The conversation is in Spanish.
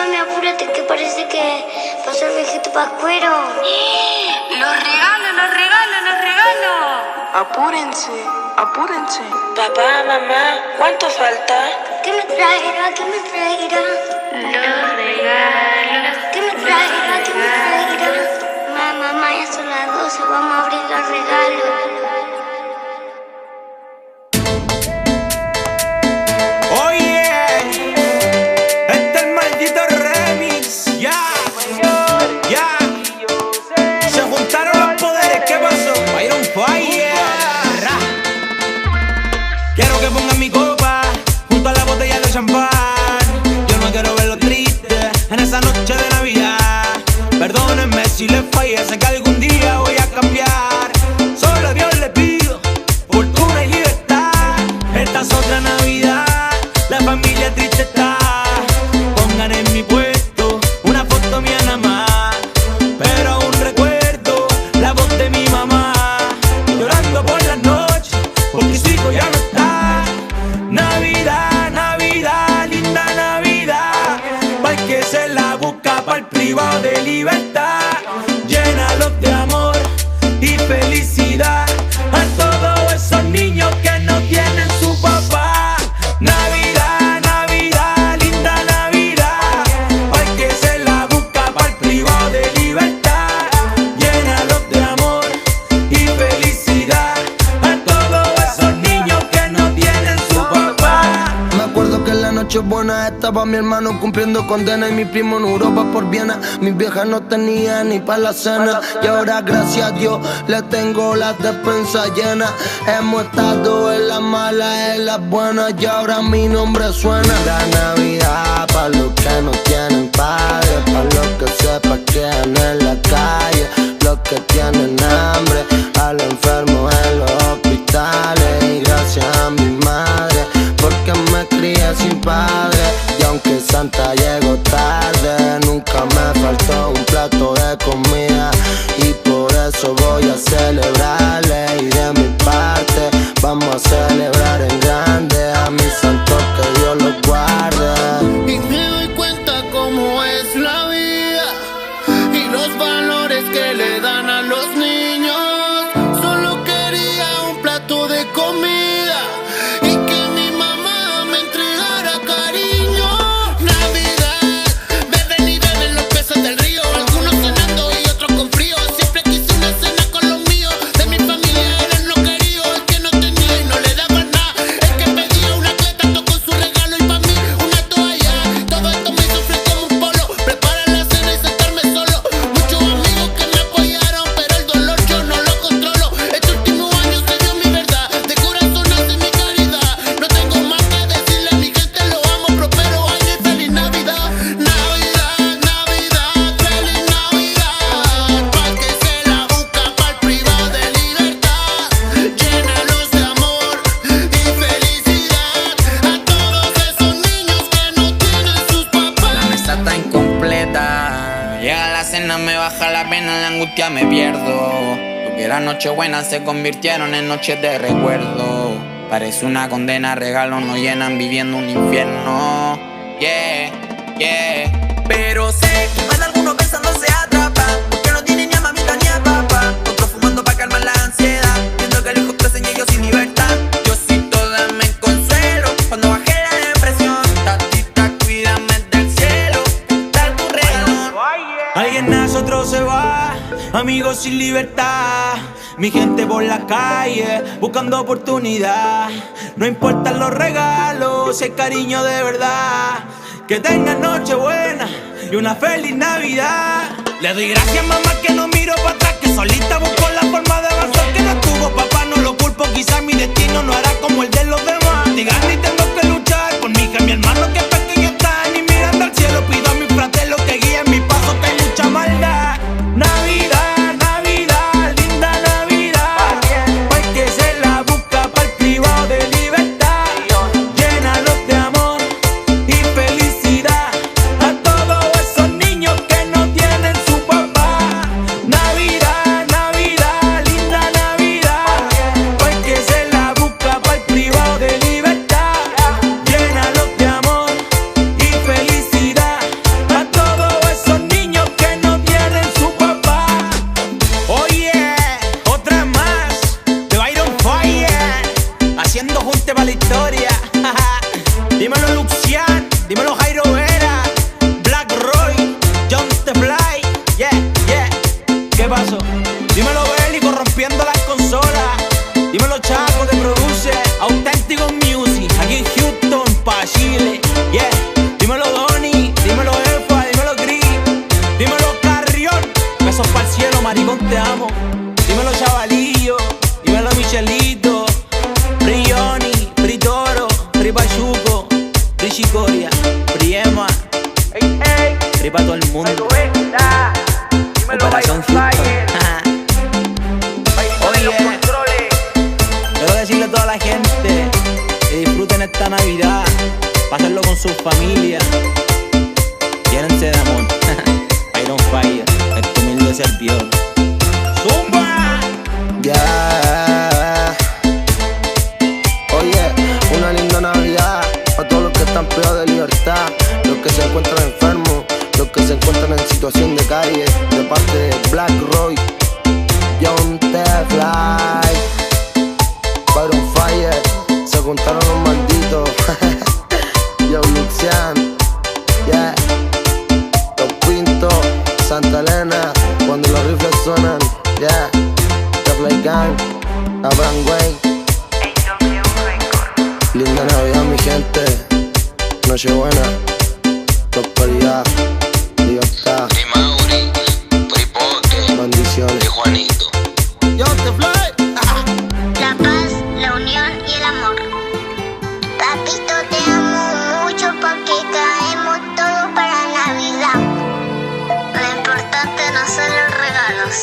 mami, apúrate, que parece que pasó el viejito pascuero. ¡Los regalos, los regalos, los regalos! Apúrense, apúrense. Papá, mamá, ¿cuánto falta? ¿Qué me traerá? ¿Qué me traerá? Los regalos. ¿Qué me traerá? ¿Qué me traerá? Mamá, ya son las 12, vamos a abrir los regalos. Quiero que pongan mi copa junto a la botella de champán. Yo no quiero verlo triste en esa noche de Navidad. Perdónenme si les fallé, sé que algún día voy a cambiar. Solo a Dios le pido fortuna y libertad. Esta es otra Navidad, la familia triste está. Pongan en mi puesto una foto mía nada más, pero aún recuerdo la voz de mi mamá llorando por las noches porque su hijo ya no está. Navidad, Navidad, linda Navidad, pa'l que se la busca pa'l privado de libertad. Llénalos de amor y felicidad a todos esos niños que no tienen su papá. Navidad, Navidad, linda Navidad, pa'l que se la busca pa'l privado de libertad. Llénalos de amor y felicidad a todos esos niños que no tienen su papá. Me acuerdo que en la noche buena estaba mi hermano cumpliendo condena y mi primo en Europa por Viena. Mi vieja no tenía ni pa' la cena y ahora gracias a Dios le tengo las despensas llenas. Hemos estado en las malas, en las buenas y ahora mi nombre suena. La Navidad pa' los que no tienen padre, pa' los que se parquean en la calle, los que tienen hambre, a los enfermos en los hospitales. Y gracias a mi madre porque me crié sin padre. Y aunque Santa llegó tarde, nunca me faltó un plato de comida. Y por eso voy a celebrarle. Y de mi parte vamos a celebrar en grande a mis santos, que Dios los guarde. Y me doy cuenta cómo es la vida y los valores que le dan a los niños. Solo quería un plato de comida y que mi mamá me entregara cariño. Navidad, beben y beben los peces del río, algunos cenando y otros con frío. Siempre quise una cena con los míos, de mi familia eran los queridos. El que no tenía y no le daban nada, el que pedía una cleta tocó su regalo y pa' mí una toalla. Todo esto me hizo frío como un polo, preparar la cena y sentarme solo. Muchos amigos que me apoyaron, pero el dolor yo no lo controlo. Este último año se dio mi verdad, de corazón nace mi caridad. No tengo más que decirle a mi gente, lo amo, prospero año y feliz Navidad. Navidad, Navidad, feliz Navidad, pa'l que se la busca pa'l privado de libertad. Llénalos de amor y felicidad a todos esos niños que no tienen sus papás. La mesa está incompleta, llega la cena, me baja la pena, la angustia me pierdo. Lo que era Nochebuena se convirtieron en noches de recuerdo. Parece una condena, regalos no llenan, viviendo un infierno. Yeah, yeah. Pero sé que más de algunos pensando se atrapan, porque no tienen ni a mamita ni a papá. Otros fumando pa' calmar la ansiedad, viendo que el hijo crece en ellos sin libertad. Diosito, dame consuelo cuando baje la depresión. Tatita, cuídame del cielo, dar tu regalo. Alguien nace, otro se va, amigos sin libertad. Mi gente por la calle, buscando oportunidad. No importan los regalos, si hay cariño de verdad. Que tengan noche buena y una feliz Navidad. Le doy gracias, mamá, que no miro para atrás, que solita busco la forma de avanzar. Que no estuvo papá, no lo culpo, quizás mi destino no hará como el de los demás. Digan y tengo que luchar por mi hija, mi hermano que pequeño está. Ni mirando al cielo pido a mi fratelo que guíe mi paso, que hay mucha maldad. Navidad, Navidad, linda Navidad, pa'l que se la busca pa'l privado de libertad. Llénalos de amor y felicidad a todos esos niños que no tienen su papá. Navidad, Navidad, linda Navidad, pa'l que se la busca pa'l privado de libertad. Llénalos de amor y para todo el mundo. Operación Houston. Oye, quiero decirle a toda la gente que disfruten esta Navidad, pásenlo con sus familias, llénense de amor. Fire on Fire, este humilde servidor. ¡Zumba! Yeah. Oye, una linda Navidad para todos los que están privados de libertad, los que se encuentran enfermos, los que se encuentran en situación de calle, de parte de Black Roy, John T. Fly, Fire on Fire, se juntaron los malditos. Yo, Luxian, yeah. Los Pintos, Santa Elena, cuando los rifles suenan, yeah. The Fly Gang, Abraham Wayne. Linda Navidad, mi gente. Nochebuena, prosperidad, libertad. Y Mauri, Pripoque, bendiciones. y Juanito. Yo te fly. La paz, la unión y el amor. Papito, te amo mucho porque caemos todos para Navidad. Lo importante no son los regalos,